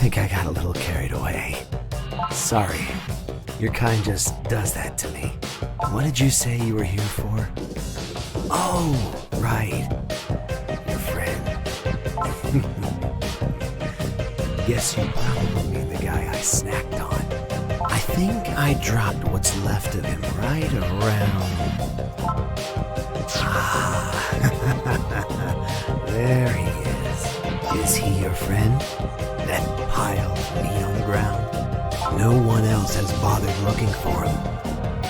think I got a little carried away. Sorry. Your kind just does that to me. What did you say you were here for? Oh, right. Your friend. Guess you probably mean the guy I snacked on. I think I dropped what's left of him right around... Ah, there he is. Is he your friend? That pile of meat on the ground? No one else has bothered looking for him.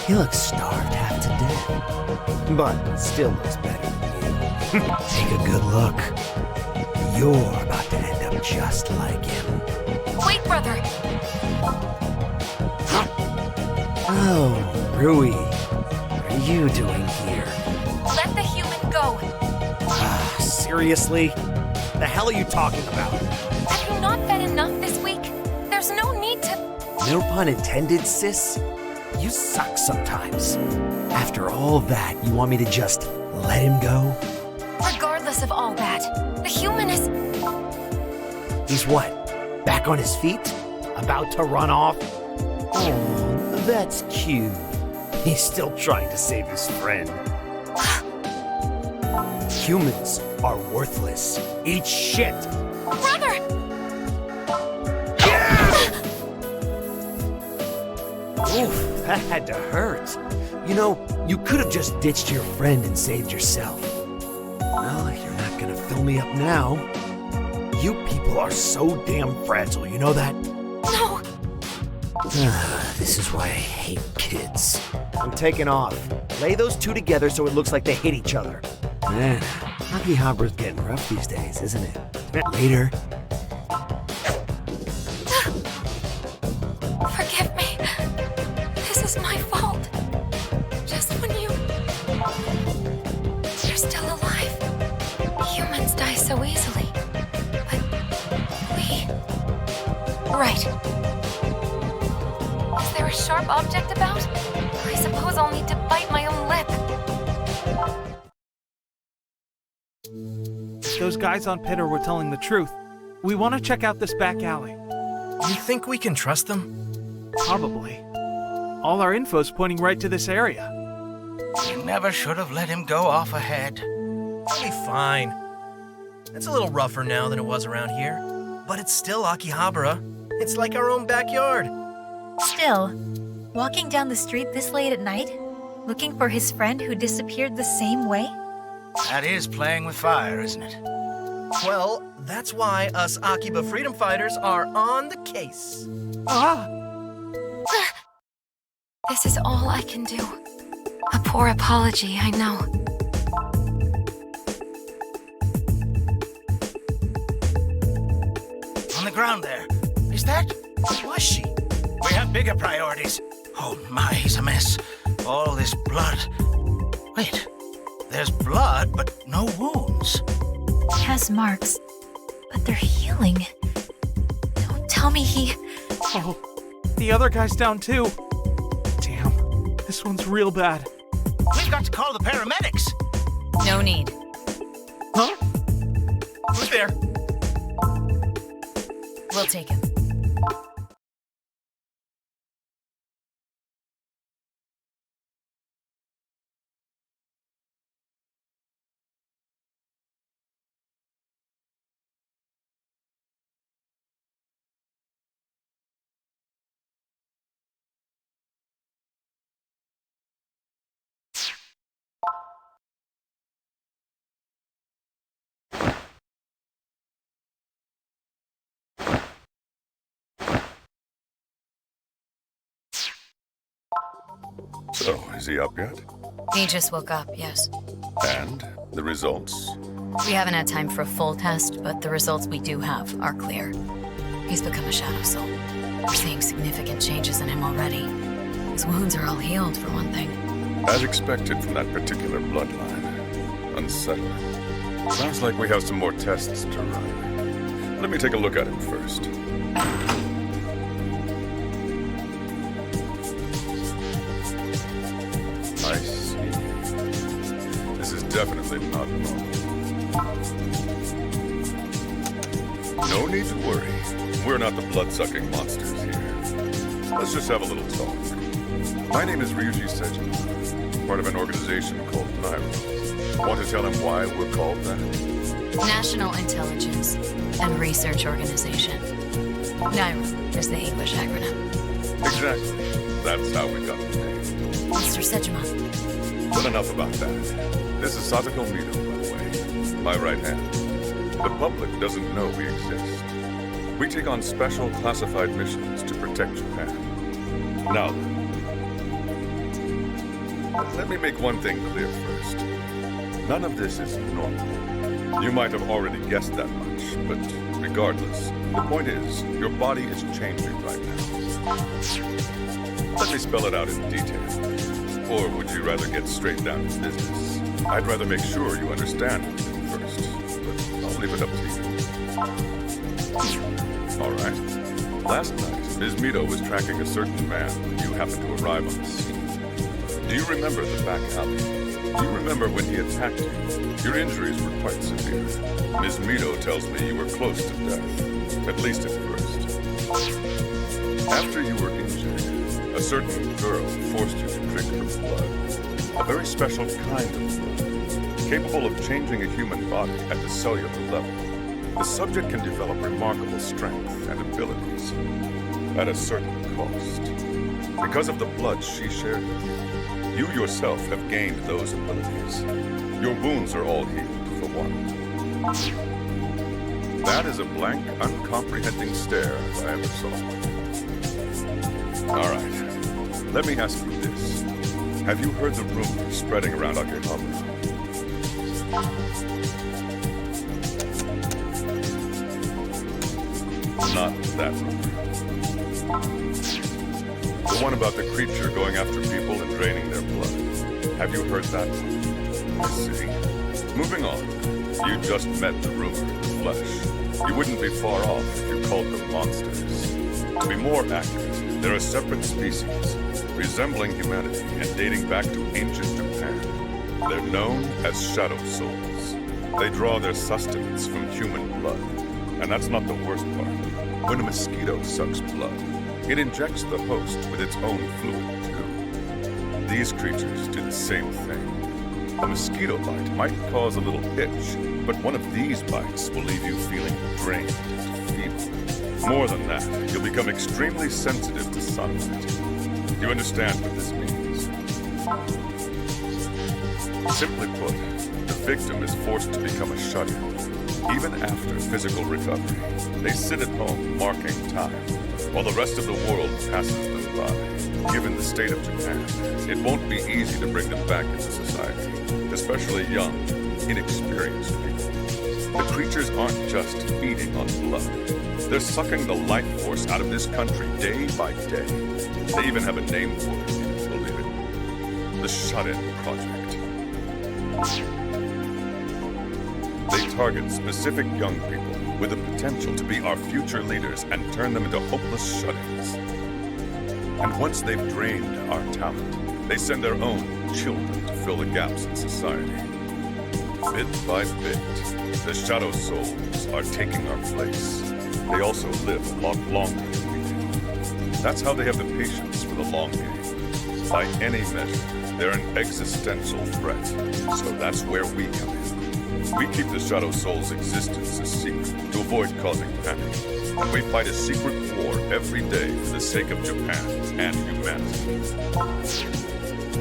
He looks starved half to death, but still looks better than you. Take a good look. You're about to end up just like him. Wait, brother! Oh, Rui. What are you doing here? Let the human go! Seriously? The hell are you talking about? Have you not fed enough this week? There's no need to... No pun intended, sis. You suck sometimes. After all that, you want me to just let him go? Regardless of all that, the human is... He's what? Back on his feet? About to run off? Oh, that's cute. He's still trying to save his friend. Humans are worthless. Eat shit! Brother! Oof, that had to hurt. You know, you could have just ditched your friend and saved yourself. Well, you're not gonna fill me up now. You people are so damn fragile, you know that? No! This is why I hate kids. I'm taking off. Lay those two together so it looks like they hit each other. Man, Akihabara's getting rough these days, isn't it? Later. Forgive me. This is my fault. Just when you're still alive. Humans die so easily. But we... Right. Is there a sharp object about? I suppose I'll need to bite my own lip. Those guys on Pitter were telling the truth. We want to check out this back alley. You think we can trust them? Probably. All our info's pointing right to this area. You never should have let him go off ahead. It'll be fine. It's a little rougher now than it was around here, but it's still Akihabara. It's like our own backyard. Still, walking down the street this late at night, looking for his friend who disappeared the same way? That is playing with fire, isn't it? Well, that's why us Akiba freedom fighters are on the case. Ah! This is all I can do. A poor apology, I know. On the ground there. Is that? What was she? We have bigger priorities. Oh my, he's a mess. All this blood. Wait, there's blood, but no wounds. He has marks, but they're healing. Don't tell me he... Oh, the other guy's down too. Damn, this one's real bad. We've got to call the paramedics. No need. Huh? Who's there? We'll take him. So, is he up yet? He just woke up, yes. And the results? We haven't had time for a full test, but the results we do have are clear. He's become a shadow soul. We're seeing significant changes in him already. His wounds are all healed, for one thing. As expected from that particular bloodline. Unsettling. Sounds like we have some more tests to run. Let me take a look at him first. I see. This is definitely not normal. No need to worry. We're not the blood-sucking monsters here. Let's just have a little talk. My name is Ryuji Sejima, part of an organization called NIRO. Want to tell him why we're called that? National Intelligence and Research Organization. NIRO is the English acronym. Exactly. That's how we got the name. Mr. Sejima. But enough about that. This is Satoko Mido, by the way. My right hand. The public doesn't know we exist. We take on special classified missions to protect Japan. Now then, let me make one thing clear first. None of this is normal. You might have already guessed that much, but regardless, the point is, your body is changing right now. Let me spell it out in detail. Or would you rather get straight down to business? I'd rather make sure you understand everything first, but I'll leave it up to you. All right. Last night, Ms. Mido was tracking a certain man when you happened to arrive on the scene. Do you remember the back alley? Do you remember when he attacked you? Your injuries were quite severe. Ms. Mido tells me you were close to death, at least at first. After you were injured, a certain girl forced you to drink her blood. A very special kind of blood, capable of changing a human body at the cellular level. The subject can develop remarkable strength and abilities at a certain cost. Because of the blood she shared with you, you yourself have gained those abilities. Your wounds are all healed, for one. That is a blank, uncomprehending stare if I ever saw one. All right. Let me ask you this. Have you heard the rumors spreading around Akihabara? Not that rumor. The one about the creature going after people and draining their blood. Have you heard that one? I see. Moving on. You just met the rumor in the flesh. You wouldn't be far off if you called them monsters. To be more accurate, they're a separate species, resembling humanity and dating back to ancient Japan. They're known as shadow souls. They draw their sustenance from human blood. And that's not the worst part. When a mosquito sucks blood, it injects the host with its own fluid, too. These creatures do the same thing. A mosquito bite might cause a little itch, but one of these bites will leave you feeling drained and feeble. More than that, you'll become extremely sensitive to sunlight. You understand what this means? Simply put, the victim is forced to become a shut-in. Even after physical recovery, they sit at home marking time, while the rest of the world passes them by. Given the state of Japan, it won't be easy to bring them back into society, especially young, inexperienced people. The creatures aren't just feeding on blood. They're sucking the life force out of this country day by day. They even have a name for it, if you can believe it. The Shut-In Project. They target specific young people with the potential to be our future leaders and turn them into hopeless shut-ins. And once they've drained our talent, they send their own children to fill the gaps in society. Bit by bit, the shadow souls are taking our place. They also live a lot longer than we do. That's how they have the patience for the long game. By any measure, they're an existential threat. So that's where we come in. We keep the Shadow Soul's existence a secret to avoid causing panic. And we fight a secret war every day for the sake of Japan and humanity.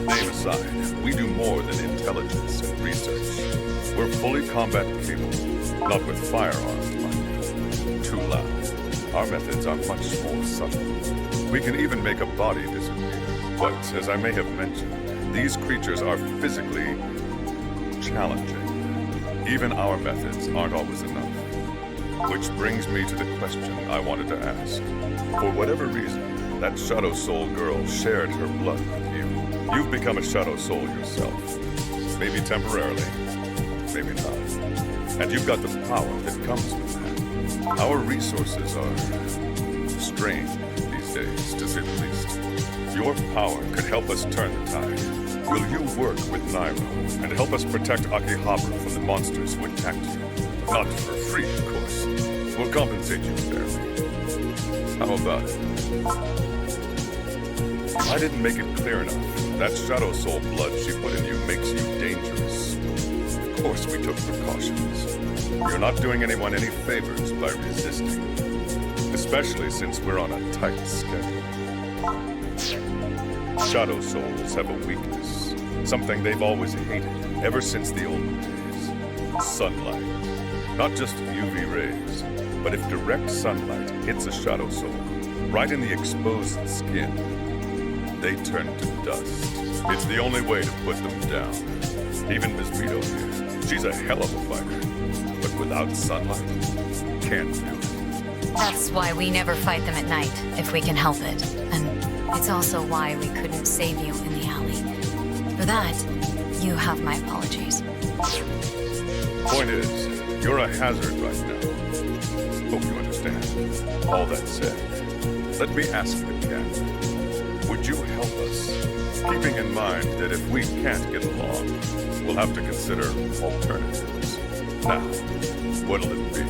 Name aside, we do more than intelligence and research. We're fully combat capable, not with firearms, mind you. Too loud. Our methods are much more subtle. We can even make a body disappear. But, as I may have mentioned, these creatures are physically challenging. Even our methods aren't always enough. Which brings me to the question I wanted to ask. For whatever reason, that Shadow Soul girl shared her blood with you. You've become a Shadow Soul yourself. Maybe temporarily, maybe not. And you've got the power that comes with that. Our resources are strained these days, to say the least. Your power could help us turn the tide. Will you work with NIRO and help us protect Akihabara from the monsters who attacked you? Not for free, of course. We'll compensate you fairly. How about it? I didn't make it clear enough. That Shadow Soul blood she put in you makes you dangerous. Of course we took precautions. You're not doing anyone any favors by resisting. Especially since we're on a tight schedule. Shadow Souls have a weakness. Something they've always hated, ever since the olden days. Sunlight. Not just UV rays, but if direct sunlight hits a Shadow Soul, right in the exposed skin, they turn to dust. It's the only way to put them down. Even Miss Mito here, she's a hell of a fighter. But without sunlight, can't do it. That's why we never fight them at night, if we can help it. And it's also why we couldn't save you in the alley. For that, you have my apologies. Point is, you're a hazard right now. Hope you understand. All that said, let me ask again. Would you help us? Keeping in mind that if we can't get along, we'll have to consider alternatives. Now, what'll it be?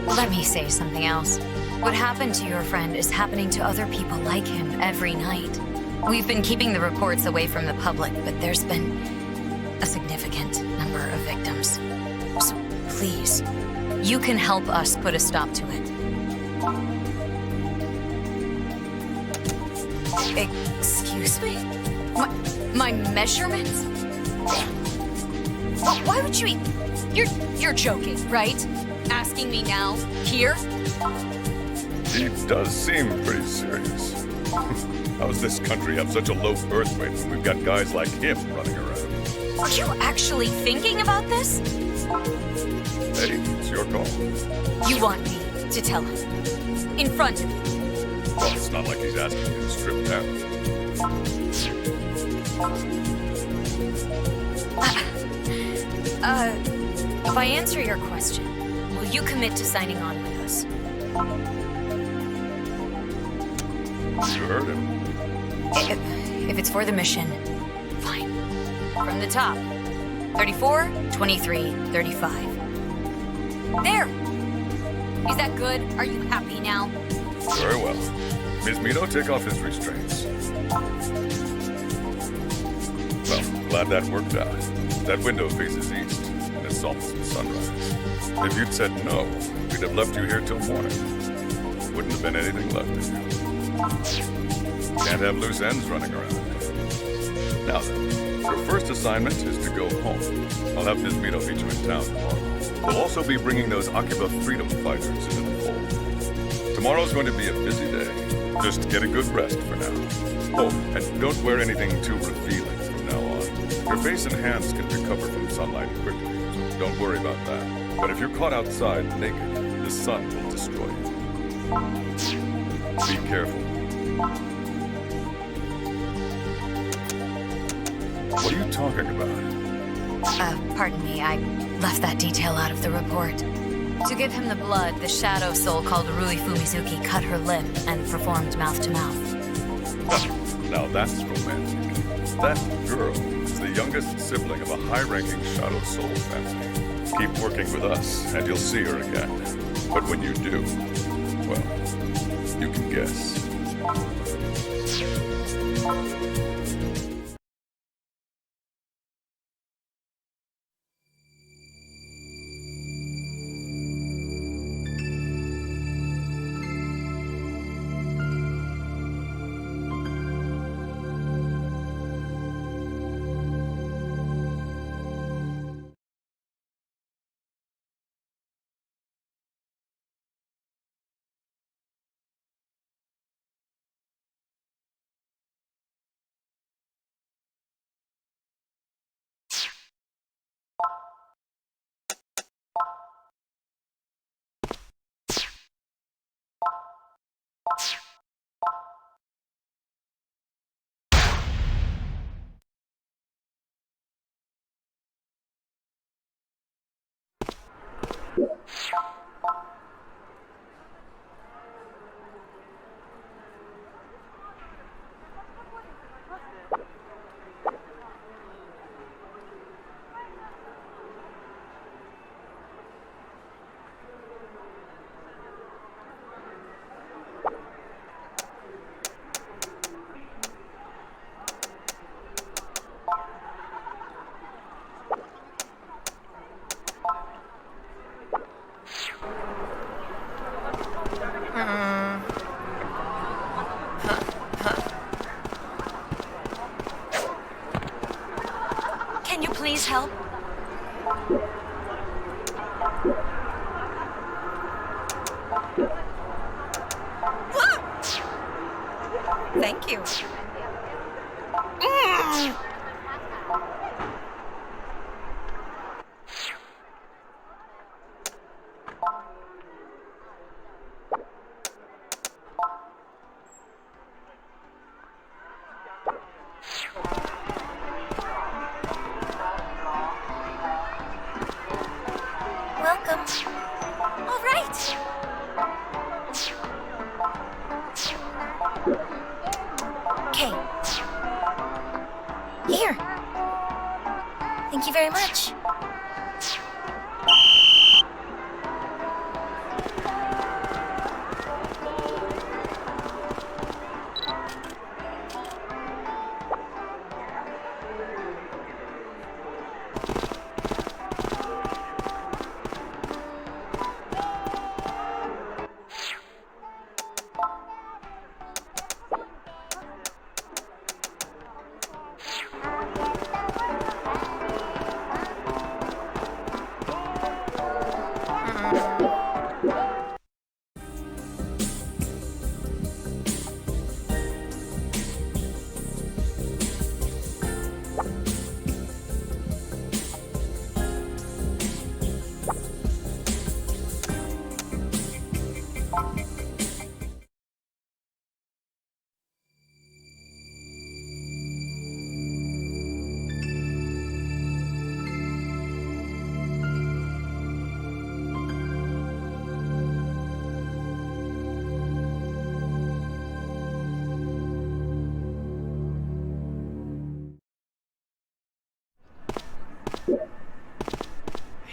Let me say something else. What happened to your friend is happening to other people like him every night. We've been keeping the reports away from the public, but there's been a significant number of victims. So please, you can help us put a stop to it. Excuse me? My measurements? Why would you You're joking, right? Asking me now? Here? He does seem pretty serious. How does this country have such a low birth rate when we've got guys like him running around? Are you actually thinking about this? Hey, it's your call. You want me to tell him? In front of you? Well, it's not like he's asking you to strip down. If I answer your question, will you commit to signing on with us? You heard him. If it's for the mission, fine. From the top. 34, 23, 35. There! Is that good? Are you happy now? Very well. Ms. Mito, take off his restraints. Well, glad that worked out. That window faces east, and it's almost sunrise. If you'd said no, we'd have left you here till morning. Wouldn't have been anything left of you. Can't have loose ends running around. Now then, your first assignment is to go home. I'll have Ms. Mito meet you in town tomorrow. We'll also be bringing those Akiba freedom fighters into the fold. Tomorrow's going to be a busy day. Just get a good rest for now. Oh, and don't wear anything too revealing from now on. Your face and hands can recover from sunlight quickly, so don't worry about that. But if you're caught outside naked, the sun will destroy you. Be careful. What are you talking about? Pardon me, I left that detail out of the report. To give him the blood, the Shadow Soul called Rui Fumizuki cut her lip and performed mouth-to-mouth. Now that's romantic. That girl is the youngest sibling of a high-ranking Shadow Soul family. Keep working with us, and you'll see her again. But when you do, well, you can guess. Thank you. Welcome. All right. Okay. Here. Thank you very much.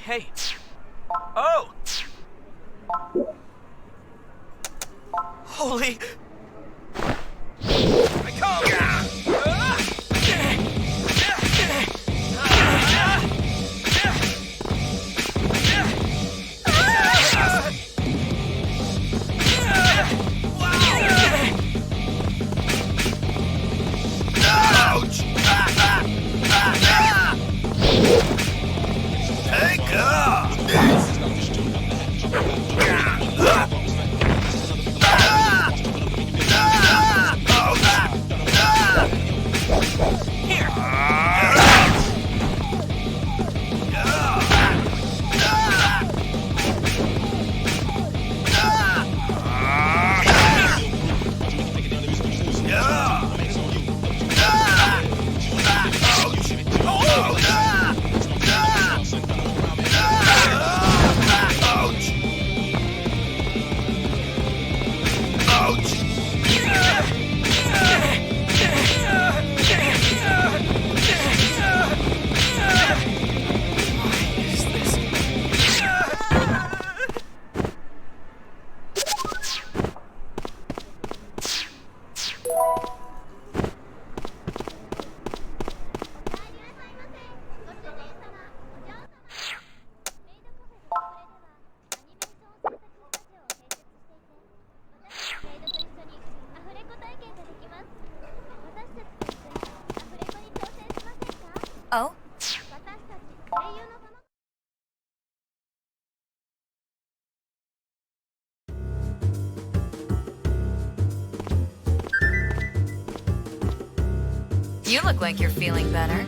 Hey, Oh! Holy... I come! Ouch! Take Oh? You look like you're feeling better.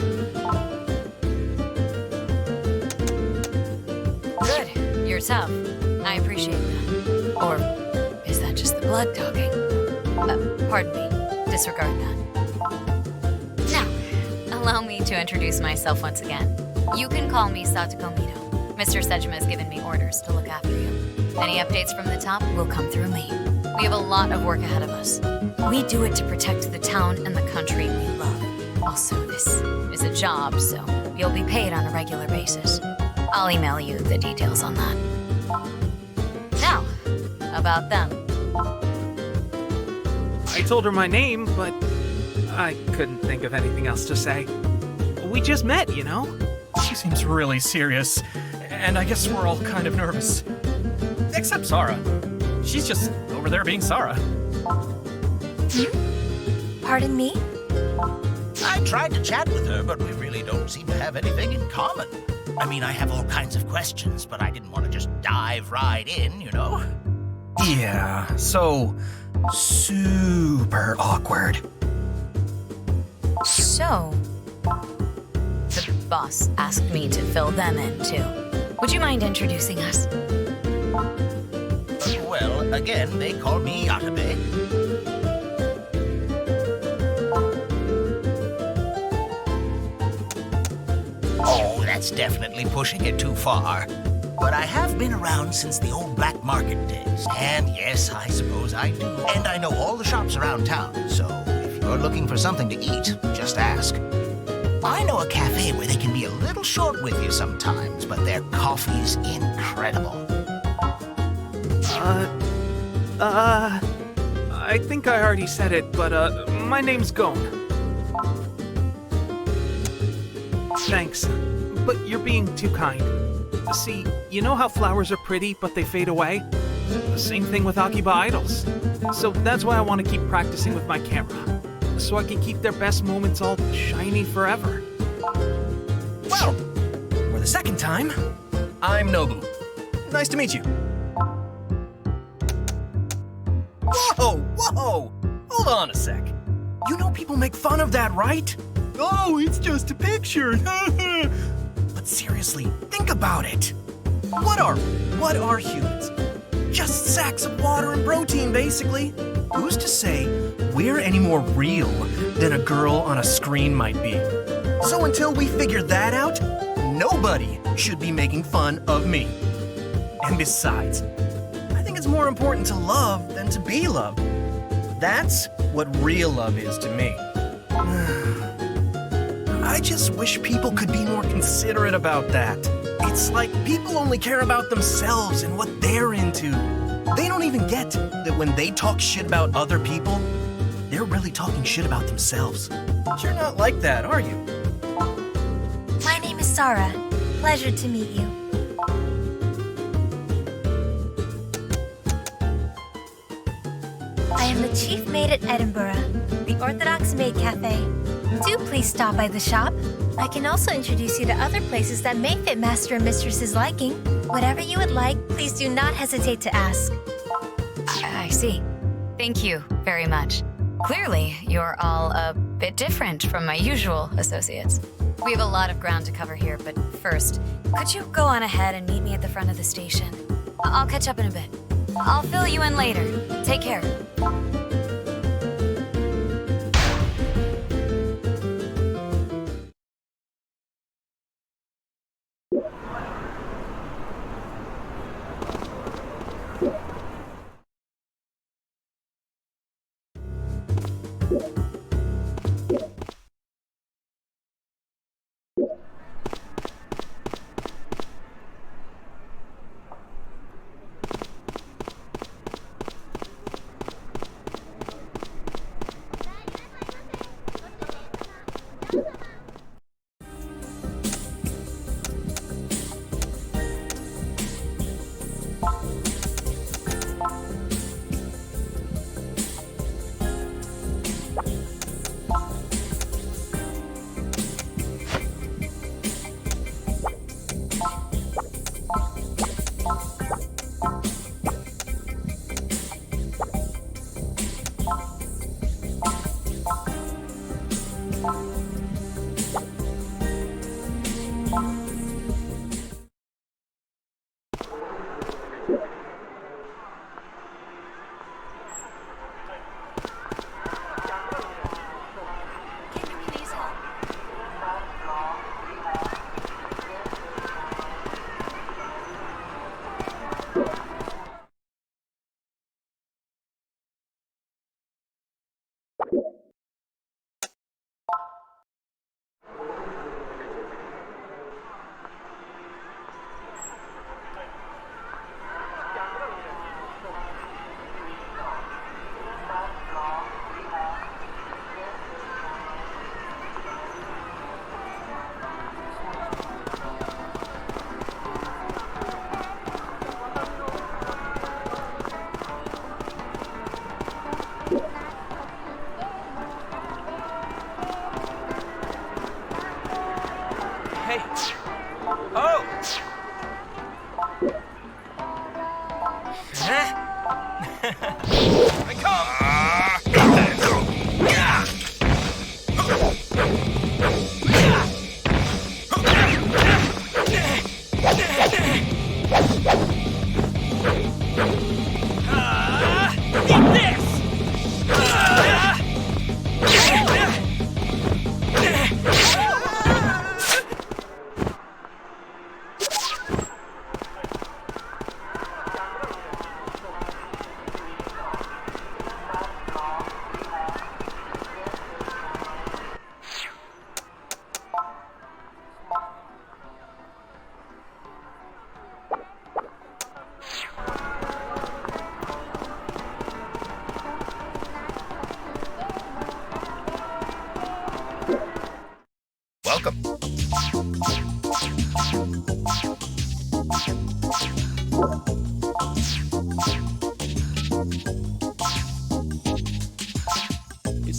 Good. You're tough. I appreciate that. Or is that just the blood talking? Pardon me. Disregard that. Now, allow me to introduce myself once again. You can call me Satoko Mito. Mr. Sejima has given me orders to look after you. Any updates from the top will come through me. We have a lot of work ahead of us. We do it to protect the town and the country we love. Also, this is a job, so you'll be paid on a regular basis. I'll email you the details on that. Now, about them. I told her my name, but I couldn't think of anything else to say. We just met, you know? She seems really serious, and I guess we're all kind of nervous. Except Sarah. She's just over there being Sarah. Pardon me? I tried to chat with her, but we really don't seem to have anything in common. I mean, I have all kinds of questions, but I didn't want to just dive right in, you know? Yeah, so Super awkward. So, the boss asked me to fill them in, too. Would you mind introducing us? Well, again, they call me Yatabe. Oh, that's definitely pushing it too far. But I have been around since the old black market days. And yes, I suppose I do. And I know all the shops around town, so if you're looking for something to eat, just ask. I know a cafe where they can be a little short with you sometimes, but their coffee's incredible. I think I already said it, but, my name's Gon. Thanks, but you're being too kind. See, you know how flowers are pretty, but they fade away? The same thing with Akiba idols. So that's why I want to keep practicing with my camera, so I can keep their best moments all shiny forever. Well, for the second time, I'm Nobu. Nice to meet you. Whoa! Hold on a sec. You know people make fun of that, right? Oh, it's just a picture. But seriously, think about it. What are humans? Just sacks of water and protein, basically. Who's to say we're any more real than a girl on a screen might be? So until we figure that out, nobody should be making fun of me. And besides, I think it's more important to love than to be loved. That's what real love is to me. I just wish people could be more considerate about that. It's like people only care about themselves and what they're into. They don't even get that when they talk shit about other people, they're really talking shit about themselves. You're not like that, are you? My name is Sarah. Pleasure to meet you. I am the chief maid at Edinburgh, the Orthodox Maid Cafe. Do please stop by the shop. I can also introduce you to other places that may fit Master and Mistress's liking. Whatever you would like, please do not hesitate to ask. I see. Thank you very much. Clearly, you're all a bit different from my usual associates. We have a lot of ground to cover here, but first, could you go on ahead and meet me at the front of the station? I'll catch up in a bit. I'll fill you in later. Take care.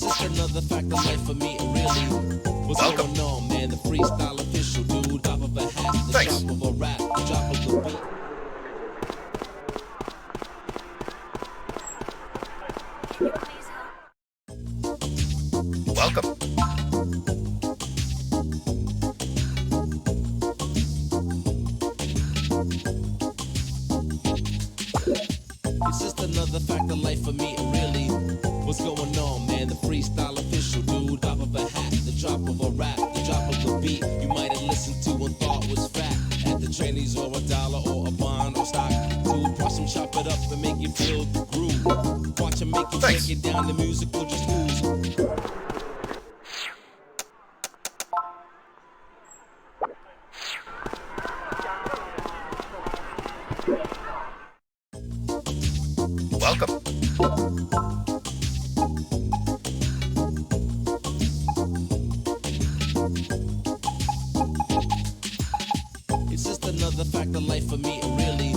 just another fact of life for me, really. What's Welcome. going on, man? The freestyle official dude, top of a hat, the Thanks. drop of a rap, the drop of the beat. Welcome. It's just another fact of life for me, really. What's going on, man? The freestyle official dude, top of a hat, the drop of a rap, the drop of the beat. You might have listened to and thought was fat. At the Chinese or a dollar or a bond or stock. Dude, press them, chop it up and make you feel the groove. Watch them make you Thanks. break it down, the music will just ooze. Welcome. It's just another fact of life for me, really.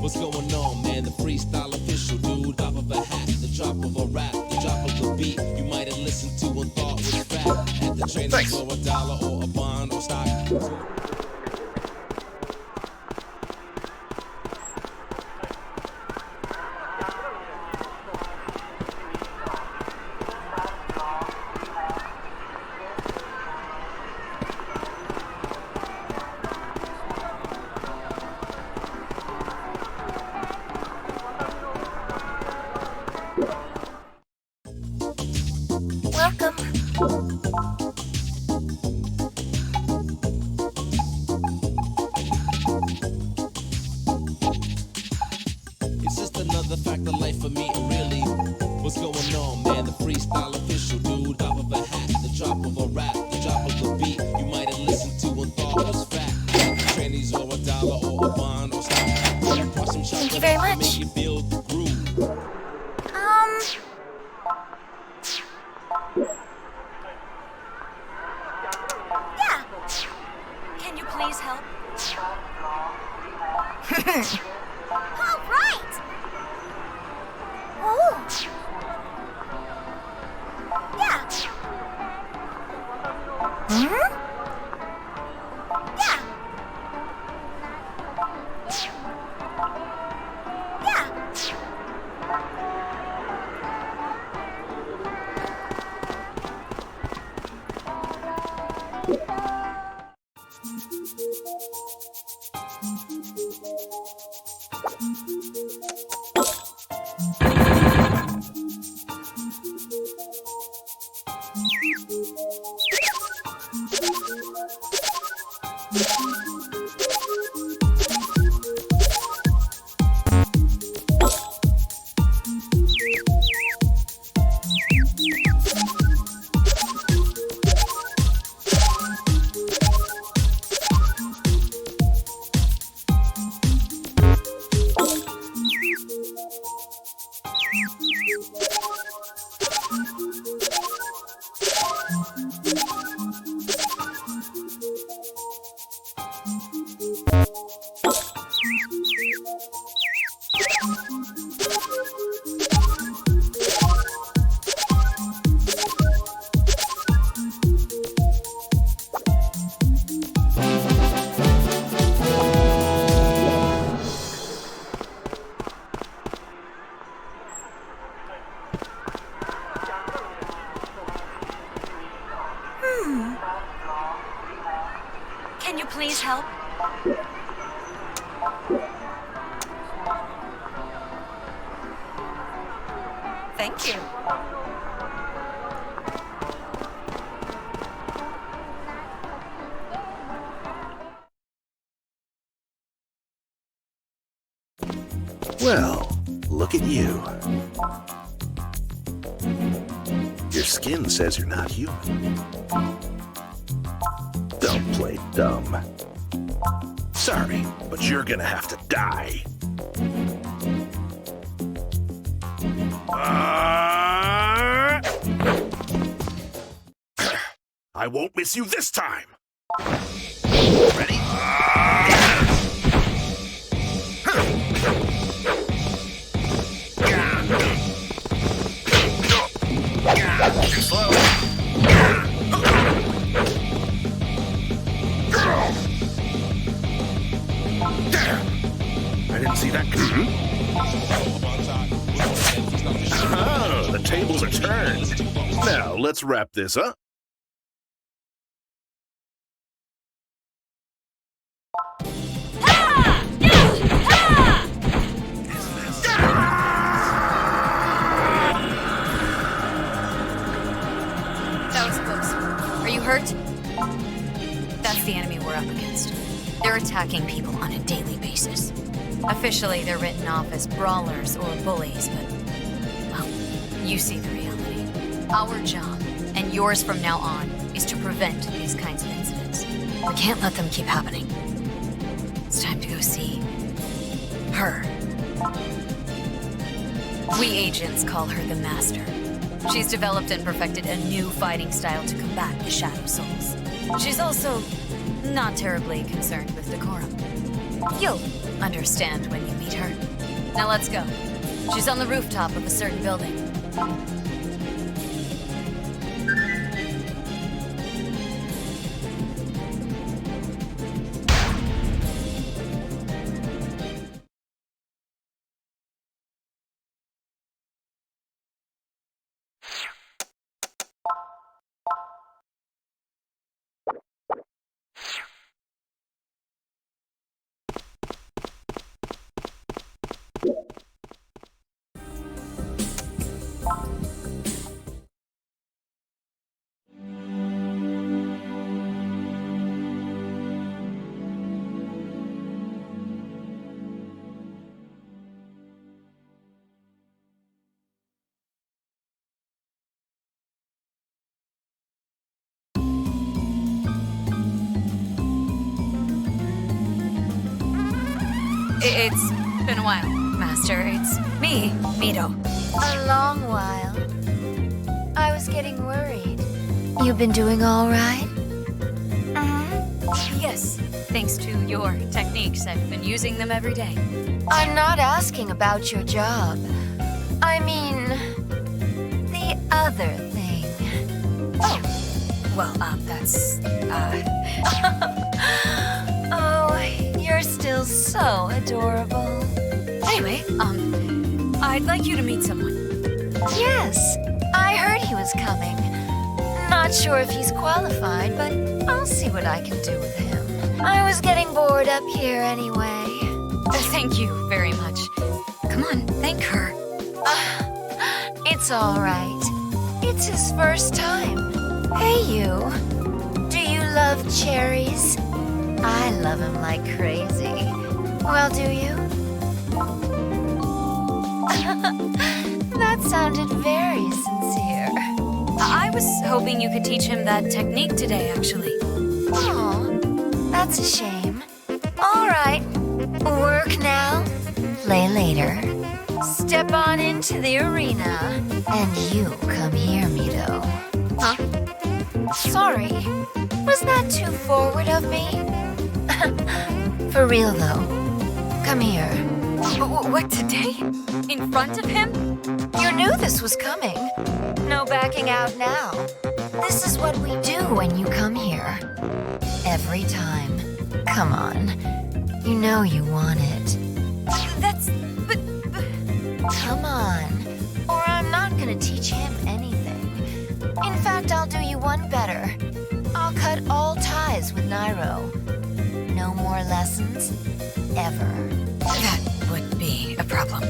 What's going on, man? The freestyle official dude, top of a hat, the drop of a rap, the drop of the beat. You might have listened to and thought was fat. At the Chinese Thanks. or a dollar or a bond or stock. Welcome. It's just another fact of life for me, really. What's going on, man? The freestyle official dude, top of a hat, the drop of a rap, the drop of the beat. You might have listened to and thought was fat. Chinese or a dollar or a bond or stock. Thank you very much. Make you feel the groove. Yeah. Can you please help? All right. Oh. Yeah. Hmm? Yeah. Yeah. Can you please help? Thank you. Well, look at you. Your skin says you're not human. Don't play dumb. Sorry, but you're gonna have to die. I won't miss you this time. Ready? Too slow. earned. Now, let's wrap this up. That was close. Are you hurt? That's the enemy we're up against. They're attacking people on a daily basis. Officially, they're written off as brawlers or bullies, but, well, you see the reality. Our job, and yours from now on, is to prevent these kinds of incidents. We can't let them keep happening. It's time to go see her. We agents call her the Master. She's developed and perfected a new fighting style to combat the Shadow Souls. She's also not terribly concerned with decorum. You'll understand when you meet her. Now let's go. She's on the rooftop of a certain building. It's been a while, Master. It's me, Mito. A long while. I was getting worried. You've been doing all right? Yes, thanks to your techniques. I've been using them every day. I'm not asking about your job. I mean, the other thing. Oh, well, that's, Oh, you're still so adorable. Anyway, I'd like you to meet someone. Yes, I heard he was coming. Not sure if he's qualified, but I'll see what I can do with him. I was getting bored up here anyway. Thank you very much. Come on, thank her. It's all right. It's his first time. Hey, you. Do you love cherries? I love them like crazy. Well, do you? That sounded very sincere. I was hoping you could teach him that technique today, actually. Oh, that's a shame. All right. Work now, play later. Step on into the arena, and you come here, Mito. Huh? Sorry. Was that too forward of me? For real, though. Come here. What, today? In front of him? You knew this was coming. No backing out now. This is what we do when you come here. Every time. Come on. You know you want it. But... Come on. Or I'm not gonna teach him anything. In fact, I'll do you one better. I'll cut all ties with Nairo. No more lessons. Ever. That would be a problem.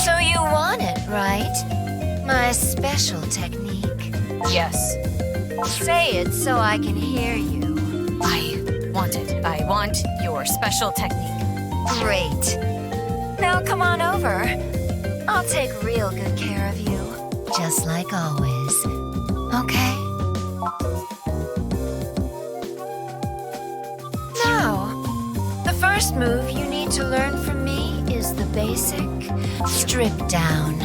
So you want it, right? My special technique. Yes. Say it so I can hear you. I want it. I want your special technique. Great. Now come on over. I'll take real good care of you. Just like always. Okay? Now, the first move you need to learn from me is the basic strip down.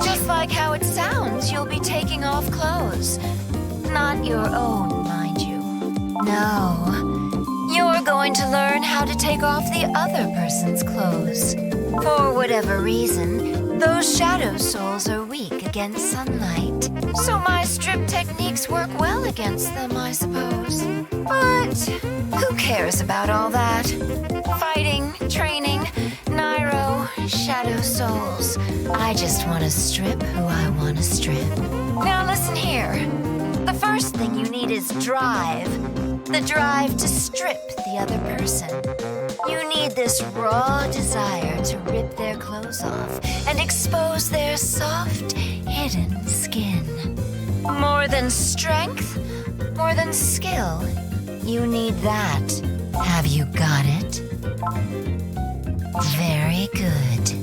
Just like how it sounds, you'll be taking off clothes. Not your own, mind you. No. You're going to learn how to take off the other person's clothes. For whatever reason, those shadow souls are weak against sunlight. So my strip techniques work well against them, I suppose. But who cares about all that? Fighting, training, Nairo, shadow souls. I just want to strip who I want to strip. Now listen here. The first thing you need is drive. The drive to strip the other person. You need this raw desire to rip their clothes off and expose their soft, hidden skin. More than strength, more than skill. You need that. Have you got it? Very good.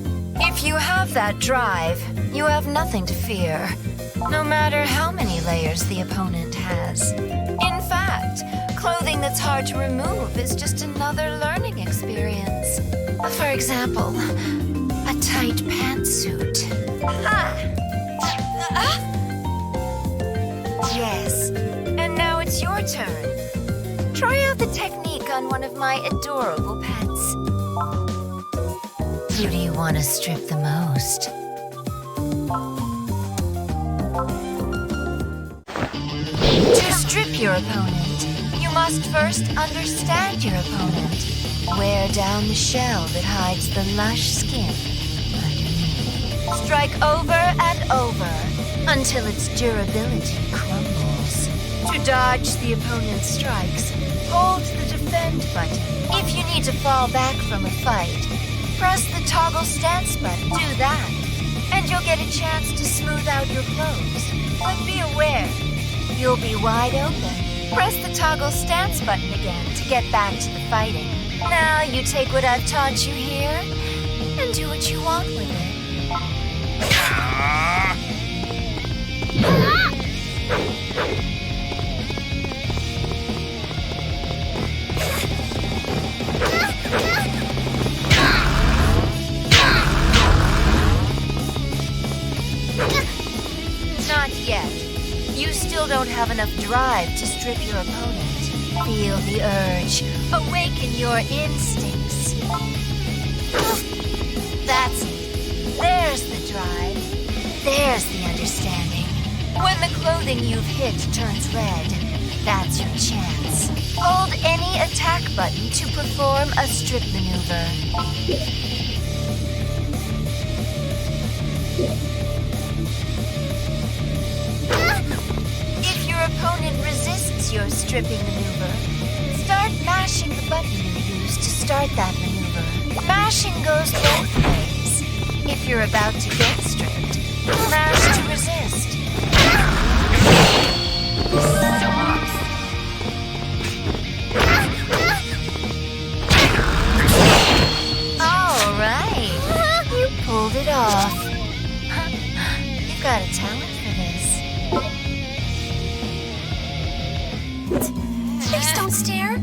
If you have that drive, you have nothing to fear, no matter how many layers the opponent has. In fact, clothing that's hard to remove is just another learning experience. For example, a tight pantsuit. Ha! Yes, and now it's your turn. Try out the technique on one of my adorable pets. Who do you want to strip the most? To strip your opponent, you must first understand your opponent. Wear down the shell that hides the lush skin underneath. Strike over and over until its durability crumbles. To dodge the opponent's strikes, hold the defend button. If you need to fall back from a fight, press the toggle stance button. Do that, and you'll get a chance to smooth out your clothes. But be aware, you'll be wide open. Press the toggle stance button again to get back to the fighting. Now you take what I've taught you here and do what you want with it. Not yet. You still don't have enough drive to strip your opponent. Feel the urge. Awaken your instincts. That's it. There's the drive. There's the understanding. When the clothing you've hit turns red, that's your chance. Hold any attack button to perform a strip maneuver. If your opponent resists your stripping maneuver, start mashing the button you used to start that maneuver. Mashing goes both ways. If you're about to get stripped, mash to resist. All right, you pulled it off. You've got a talent for this. Please don't stare.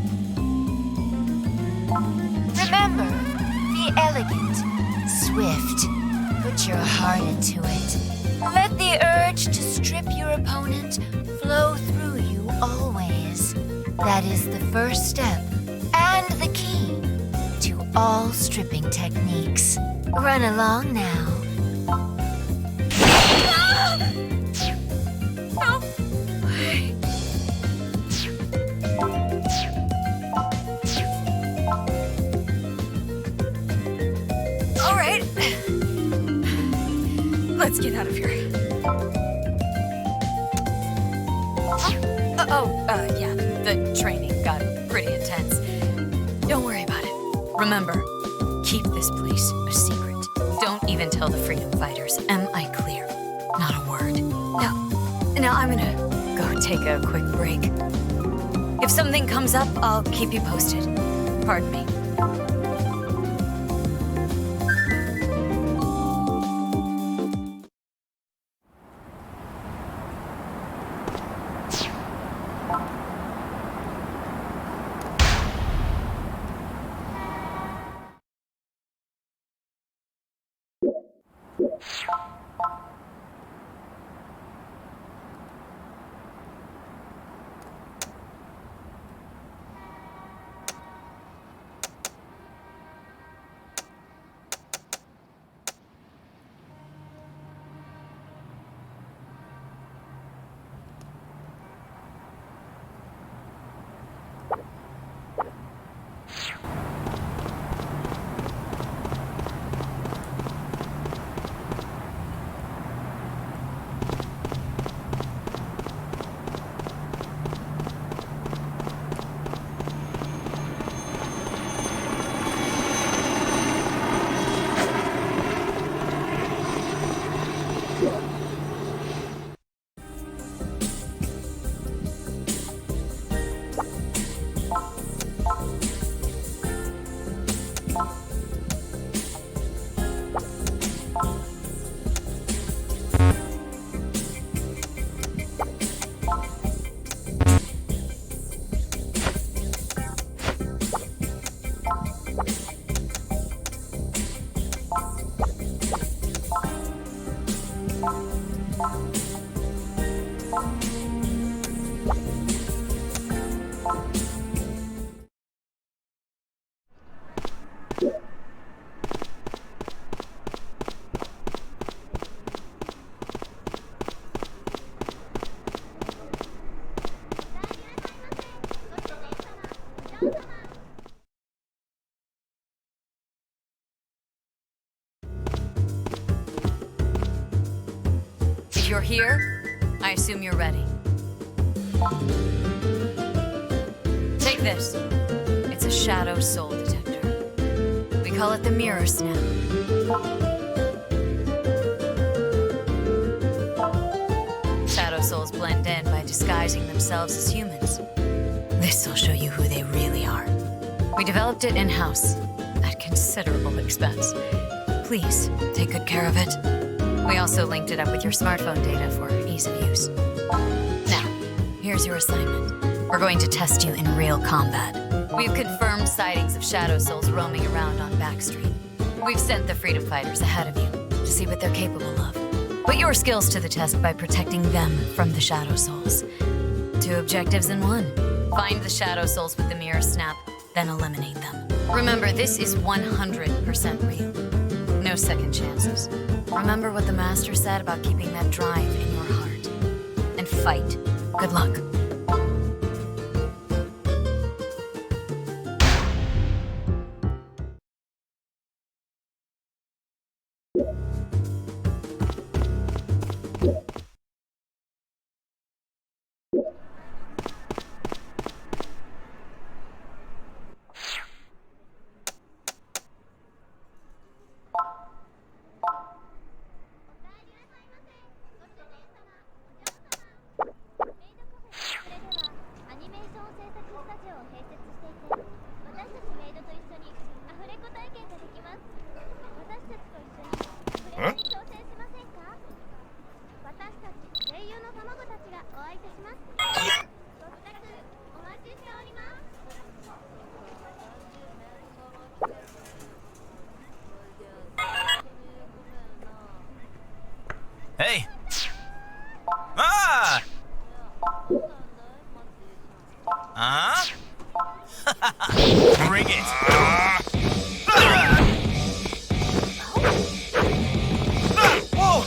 Remember, be elegant, swift. Put your heart into it. Let the urge to strip your opponent flow through you always. That is the first step and the key to all stripping techniques. Run along now. All right. Let's get out of here. Yeah, the training got pretty intense. Don't worry about it. Remember, keep this place a secret. Don't even tell the freedom fighters. Am I clear? Not a word. Now I'm gonna go take a quick break. If something comes up, I'll keep you posted. Pardon me. If you're here, I assume you're ready. Take this. It's a shadow soul detector. We call it the mirror snap. Shadow souls blend in by disguising themselves as humans. This'll show you who they really are. We developed it in-house, at considerable expense. Please, take good care of it. We also linked it up with your smartphone data for ease of use. Now, here's your assignment. We're going to test you in real combat. We've confirmed sightings of Shadow Souls roaming around on Backstreet. We've sent the Freedom Fighters ahead of you to see what they're capable of. Put your skills to the test by protecting them from the Shadow Souls. 2 objectives in 1. Find the Shadow Souls with the mirror snap, then eliminate them. Remember, this is 100% real. No second chances. Remember what the Master said about keeping that drive in your heart. And fight. Good luck. Hey! Ah! Huh? Bring it! Whoa!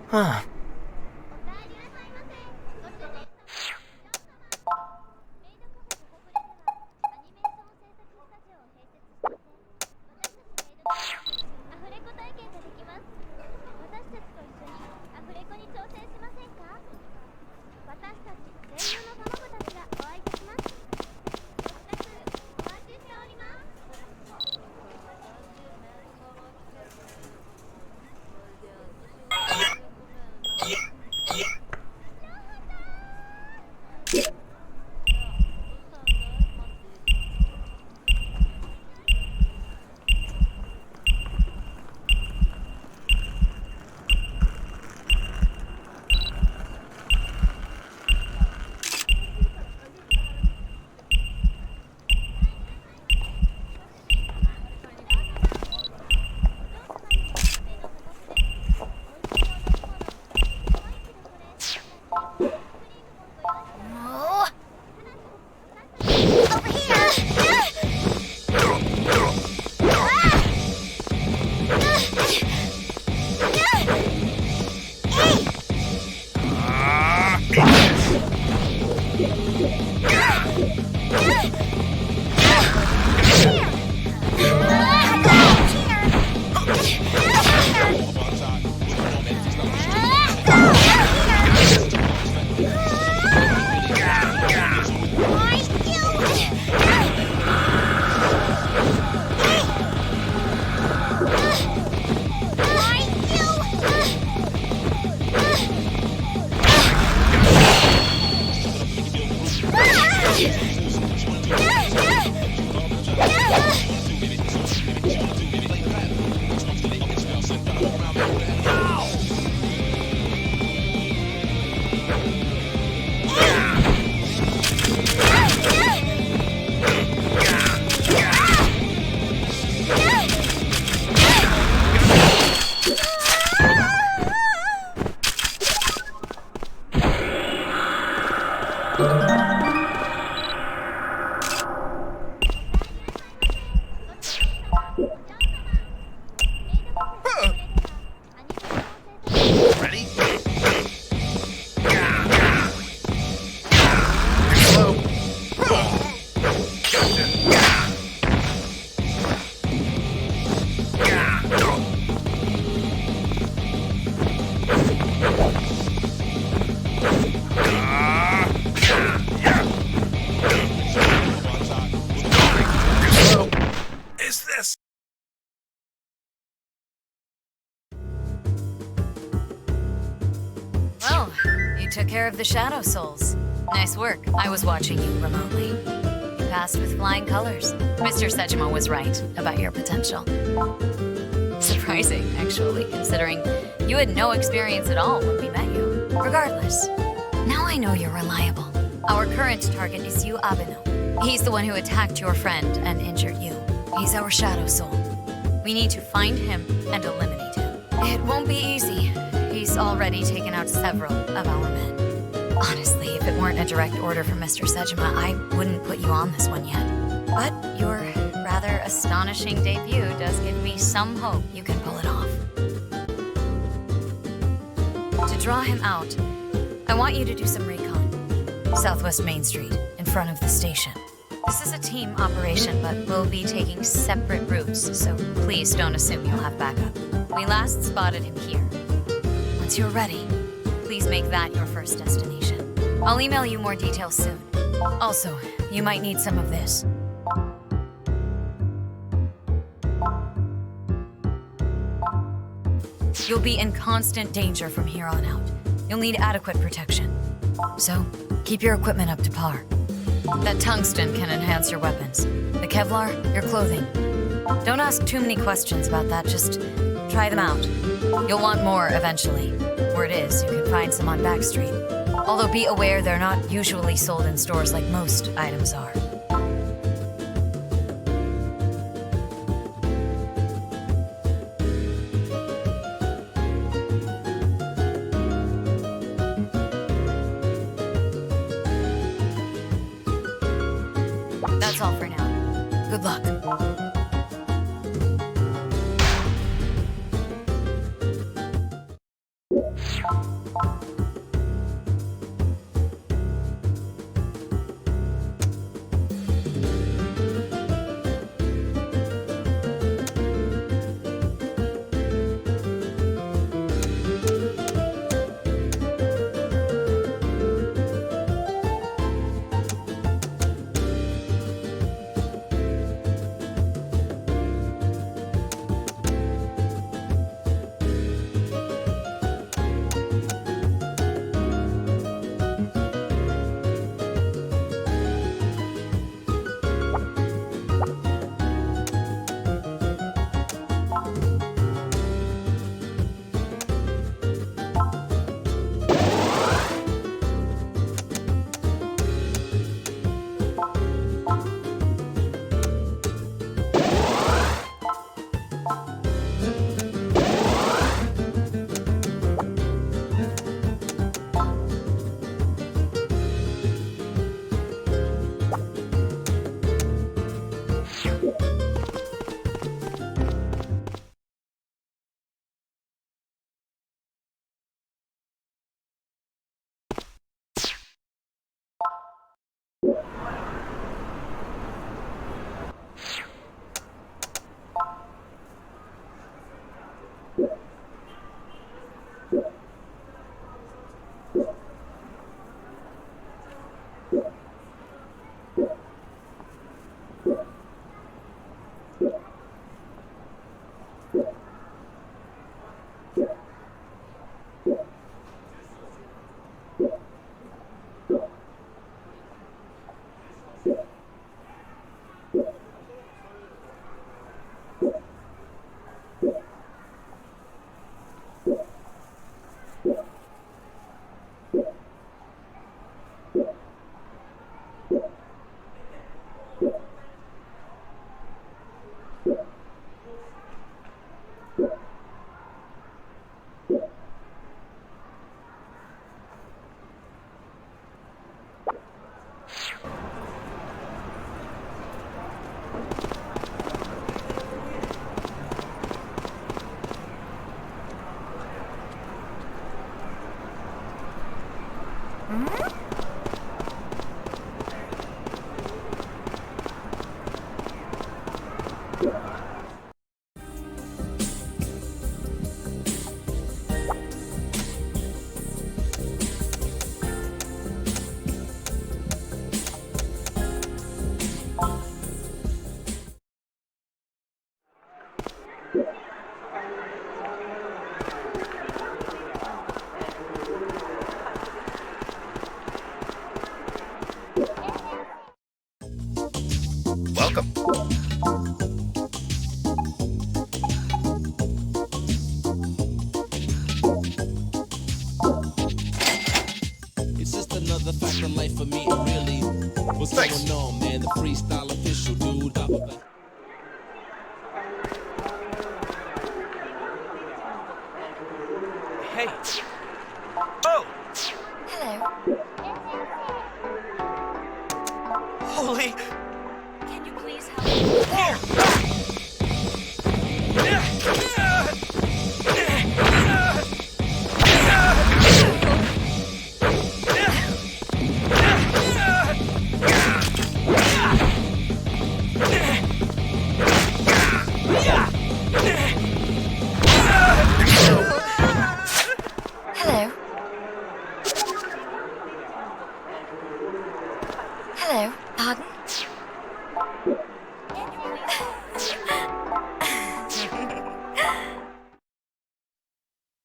Huh. took care of the Shadow Souls. Nice work. I was watching you remotely. You passed with flying colors. Mr. Sejima was right about your potential. Surprising, actually, considering you had no experience at all when we met you. Regardless, now I know you're reliable. Our current target is Yu Abeno. He's the one who attacked your friend and injured you. He's our Shadow Soul. We need to find him and eliminate him. It won't be easy. He's already taken out several of our men. Honestly, if it weren't a direct order from Mr. Sejima, I wouldn't put you on this one yet. But your rather astonishing debut does give me some hope you can pull it off. To draw him out, I want you to do some recon. Southwest Main Street, in front of the station. This is a team operation, but we'll be taking separate routes, so please don't assume you'll have backup. We last spotted him here. Once you're ready, please make that your first destination. I'll email you more details soon. Also, you might need some of this. You'll be in constant danger from here on out. You'll need adequate protection. So, keep your equipment up to par. That tungsten can enhance your weapons. The Kevlar, your clothing. Don't ask too many questions about that, just try them out. You'll want more eventually. Word is, you can find some on Backstreet. Although be aware they're not usually sold in stores like most items are. That's all for now. Good luck. of me, it really. What's going on, man? The freestyle official, dude. Drop a back. Hey. Oh! Hello. Holy... Can you please help? Hello. Hello. Pardon?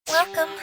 Welcome.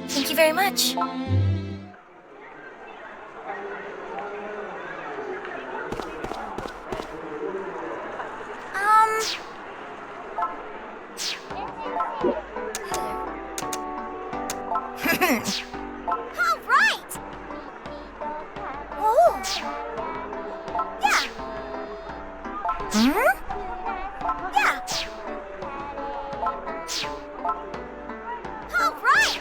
Thank you very much. All right. Oh. Yeah. Hmm? Yeah. All right.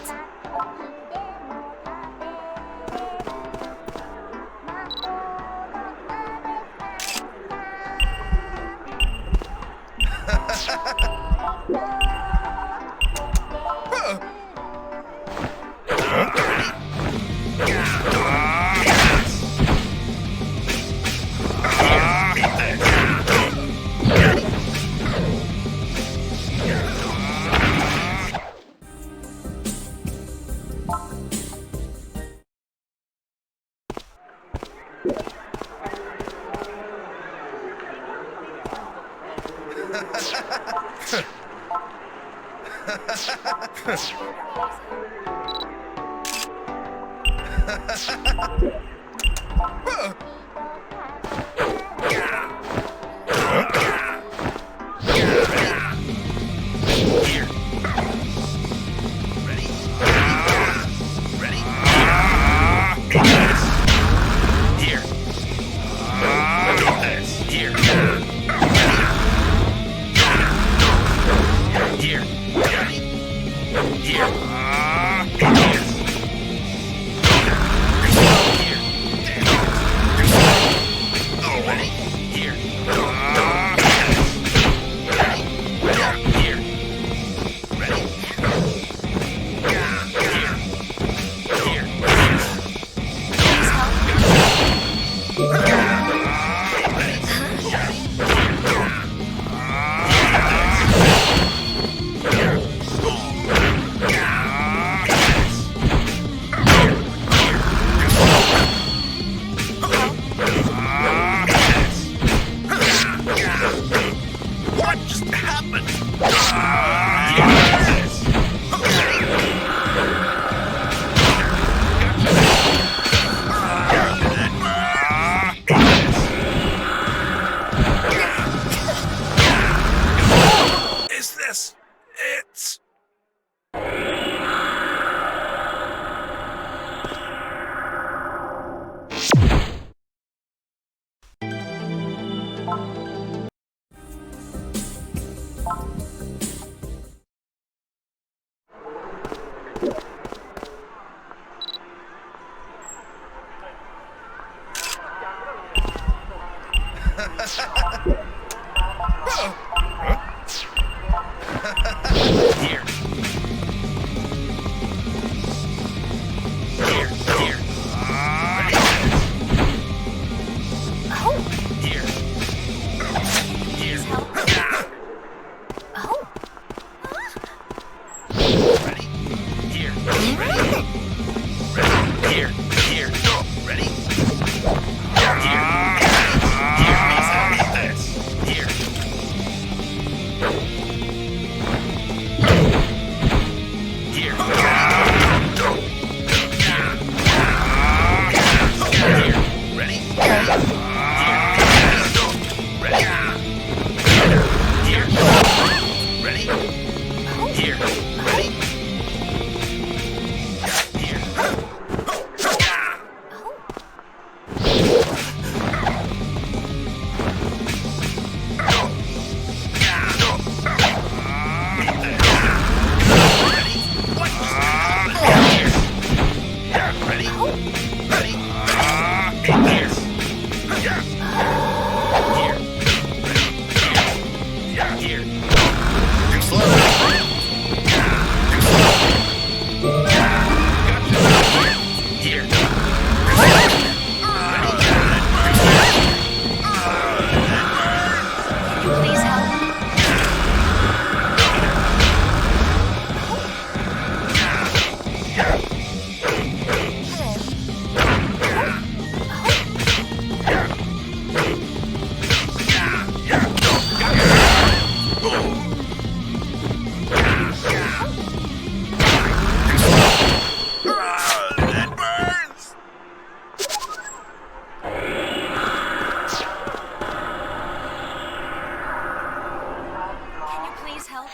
Here. Too slow. Too slow. Here. Can you please help? That burns! Can you please help?